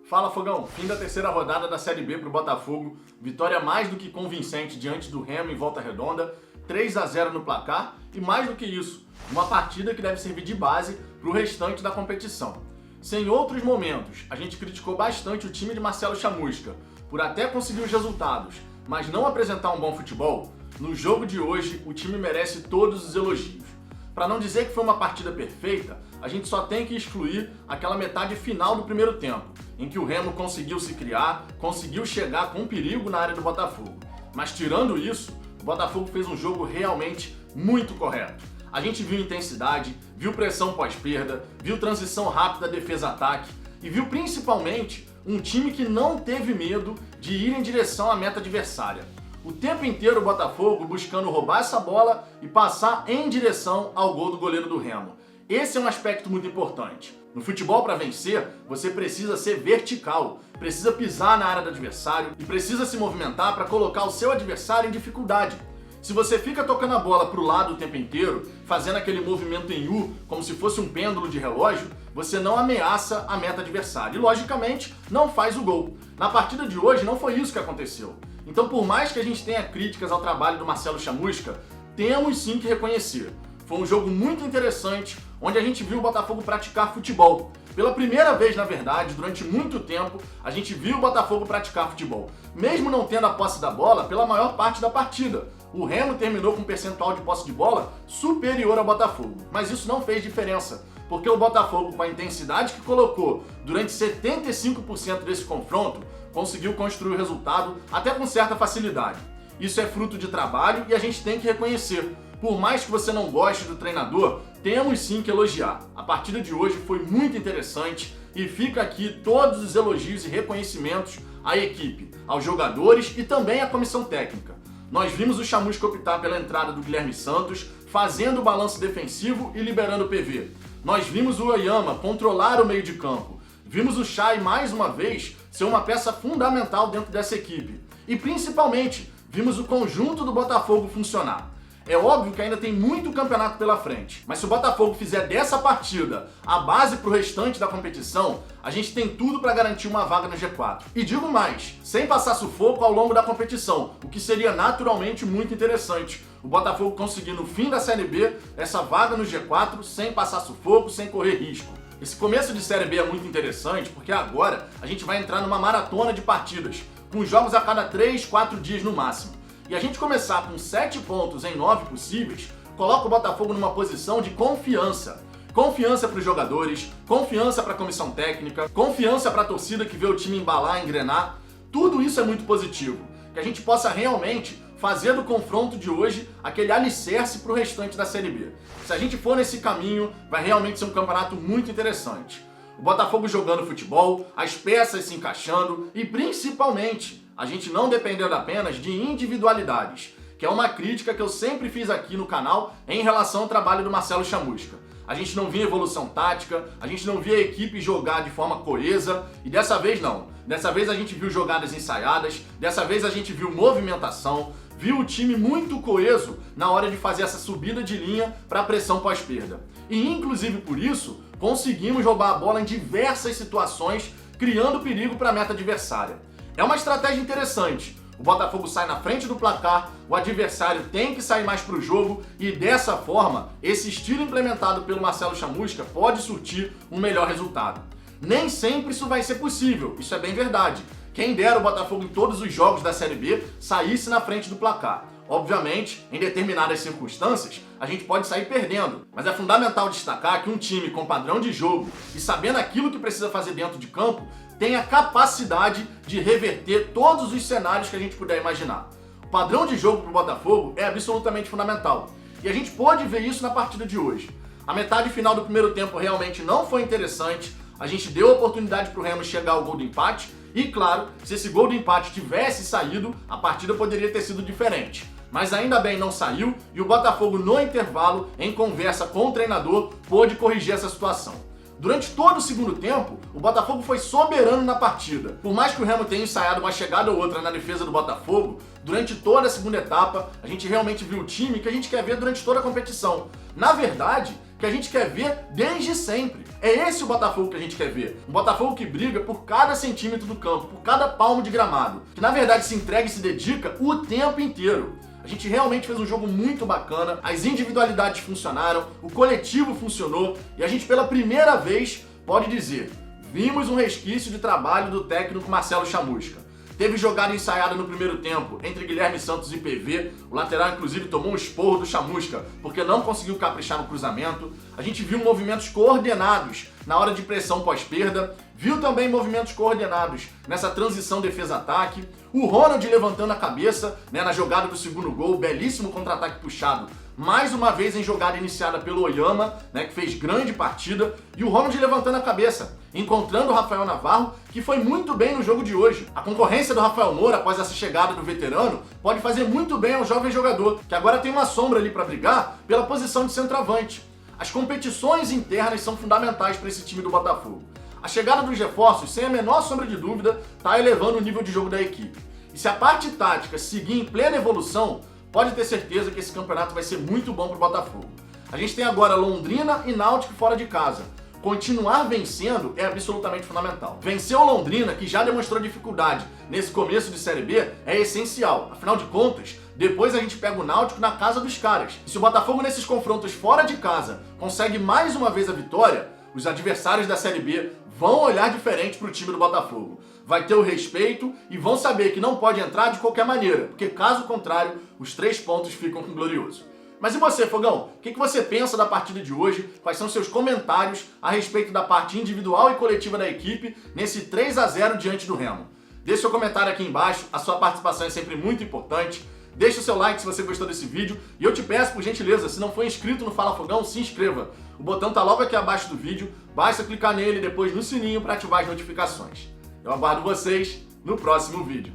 Fala, Fogão! Fim da terceira rodada da Série B para o Botafogo. Vitória mais do que convincente diante do Remo em Volta Redonda. 3-0 no placar e mais do que isso, uma partida que deve servir de base para o restante da competição. Se em outros momentos a gente criticou bastante o time de Marcelo Chamusca por até conseguir os resultados, mas não apresentar um bom futebol, no jogo de hoje o time merece todos os elogios. Para não dizer que foi uma partida perfeita, a gente só tem que excluir aquela metade final do primeiro tempo, em que o Remo conseguiu se criar, conseguiu chegar com perigo na área do Botafogo. Mas tirando isso, o Botafogo fez um jogo realmente muito correto. A gente viu intensidade, viu pressão pós-perda, viu transição rápida defesa-ataque e viu principalmente um time que não teve medo de ir em direção à meta adversária. O tempo inteiro o Botafogo buscando roubar essa bola e passar em direção ao gol do goleiro do Remo. Esse é um aspecto muito importante. No futebol, para vencer, você precisa ser vertical, precisa pisar na área do adversário e precisa se movimentar para colocar o seu adversário em dificuldade. Se você fica tocando a bola para o lado o tempo inteiro, fazendo aquele movimento em U, como se fosse um pêndulo de relógio, você não ameaça a meta adversária e, logicamente, não faz o gol. Na partida de hoje não foi isso que aconteceu. Então, por mais que a gente tenha críticas ao trabalho do Marcelo Chamusca, temos sim que reconhecer. Foi um jogo muito interessante, onde a gente viu o Botafogo praticar futebol. Pela primeira vez, na verdade, durante muito tempo, a gente viu o Botafogo praticar futebol. Mesmo não tendo a posse da bola pela maior parte da partida. O Remo terminou com um percentual de posse de bola superior ao Botafogo. Mas isso não fez diferença, porque o Botafogo, com a intensidade que colocou durante 75% desse confronto, conseguiu construir o resultado até com certa facilidade. Isso é fruto de trabalho e a gente tem que reconhecer. Por mais que você não goste do treinador, temos sim que elogiar. A partida de hoje foi muito interessante e fica aqui todos os elogios e reconhecimentos à equipe, aos jogadores e também à comissão técnica. Nós vimos o Chamusca optar pela entrada do Guilherme Santos, fazendo o balanço defensivo e liberando o PV. Nós vimos o Oyama controlar o meio de campo. Vimos o Chay, mais uma vez, ser uma peça fundamental dentro dessa equipe. E, principalmente, vimos o conjunto do Botafogo funcionar. É óbvio que ainda tem muito campeonato pela frente, mas se o Botafogo fizer dessa partida a base para o restante da competição, a gente tem tudo para garantir uma vaga no G4. E digo mais, sem passar sufoco ao longo da competição, o que seria naturalmente muito interessante. O Botafogo conseguir no fim da Série B essa vaga no G4 sem passar sufoco, sem correr risco. Esse começo de Série B é muito interessante porque agora a gente vai entrar numa maratona de partidas, com jogos a cada 3, 4 dias no máximo. E a gente começar com 7 pontos em 9 possíveis, coloca o Botafogo numa posição de confiança. Confiança para os jogadores, confiança para a comissão técnica, confiança para a torcida que vê o time embalar, engrenar. Tudo isso é muito positivo. Que a gente possa realmente fazer do confronto de hoje aquele alicerce para o restante da Série B. Se a gente for nesse caminho, vai realmente ser um campeonato muito interessante. O Botafogo jogando futebol, as peças se encaixando e, principalmente, a gente não dependendo apenas de individualidades, que é uma crítica que eu sempre fiz aqui no canal em relação ao trabalho do Marcelo Chamusca. A gente não via evolução tática, a gente não via a equipe jogar de forma coesa, e dessa vez não. Dessa vez a gente viu jogadas ensaiadas, dessa vez a gente viu movimentação, viu o time muito coeso na hora de fazer essa subida de linha para a pressão pós-perda. E inclusive por isso, conseguimos roubar a bola em diversas situações, criando perigo para a meta adversária. É uma estratégia interessante. O Botafogo sai na frente do placar, o adversário tem que sair mais para o jogo e dessa forma, esse estilo implementado pelo Marcelo Chamusca pode surtir um melhor resultado. Nem sempre isso vai ser possível, isso é bem verdade. Quem dera o Botafogo em todos os jogos da Série B saísse na frente do placar. Obviamente, em determinadas circunstâncias, a gente pode sair perdendo, mas é fundamental destacar que um time com padrão de jogo e sabendo aquilo que precisa fazer dentro de campo, tem a capacidade de reverter todos os cenários que a gente puder imaginar. O padrão de jogo para o Botafogo é absolutamente fundamental, e a gente pode ver isso na partida de hoje. A metade final do primeiro tempo realmente não foi interessante, a gente deu a oportunidade para o Remo chegar ao gol do empate, e claro, se esse gol do empate tivesse saído, a partida poderia ter sido diferente. Mas ainda bem não saiu e o Botafogo no intervalo, em conversa com o treinador, pôde corrigir essa situação. Durante todo o segundo tempo, o Botafogo foi soberano na partida. Por mais que o Remo tenha ensaiado uma chegada ou outra na defesa do Botafogo, durante toda a segunda etapa, a gente realmente viu o time que a gente quer ver durante toda a competição. Na verdade, que a gente quer ver desde sempre. É esse o Botafogo que a gente quer ver. Um Botafogo que briga por cada centímetro do campo, por cada palmo de gramado. Que na verdade se entrega e se dedica o tempo inteiro. A gente realmente fez um jogo muito bacana, as individualidades funcionaram, o coletivo funcionou e a gente pela primeira vez pode dizer, vimos um resquício de trabalho do técnico Marcelo Chamusca. Teve jogada ensaiada no primeiro tempo entre Guilherme Santos e PV. O lateral, inclusive, tomou um esporro do Chamusca porque não conseguiu caprichar no cruzamento. A gente viu movimentos coordenados na hora de pressão pós-perda. Viu também movimentos coordenados nessa transição defesa-ataque. O Ronald levantando a cabeça, né, na jogada do segundo gol. Belíssimo contra-ataque puxado. Mais uma vez em jogada iniciada pelo Oyama, né, que fez grande partida. E o Ronald levantando a cabeça, encontrando o Rafael Navarro, que foi muito bem no jogo de hoje. A concorrência do Rafael Moura após essa chegada do veterano pode fazer muito bem ao jovem jogador, que agora tem uma sombra ali para brigar pela posição de centroavante. As competições internas são fundamentais para esse time do Botafogo. A chegada dos reforços, sem a menor sombra de dúvida, está elevando o nível de jogo da equipe. E se a parte tática seguir em plena evolução, pode ter certeza que esse campeonato vai ser muito bom para o Botafogo. A gente tem agora Londrina e Náutico fora de casa. Continuar vencendo é absolutamente fundamental. Vencer o Londrina, que já demonstrou dificuldade nesse começo de Série B, é essencial. Afinal de contas, depois a gente pega o Náutico na casa dos caras. E se o Botafogo nesses confrontos fora de casa consegue mais uma vez a vitória, os adversários da Série B vão olhar diferente para o time do Botafogo. Vai ter o respeito e vão saber que não pode entrar de qualquer maneira, porque caso contrário, os 3 pontos ficam com o Glorioso. Mas e você, Fogão? O que você pensa da partida de hoje? Quais são seus comentários a respeito da parte individual e coletiva da equipe nesse 3-0 diante do Remo? Deixe seu comentário aqui embaixo, a sua participação é sempre muito importante. Deixe o seu like se você gostou desse vídeo e eu te peço, por gentileza, se não for inscrito no Fala Fogão, se inscreva. O botão tá logo aqui abaixo do vídeo, basta clicar nele e depois no sininho para ativar as notificações. Eu aguardo vocês no próximo vídeo.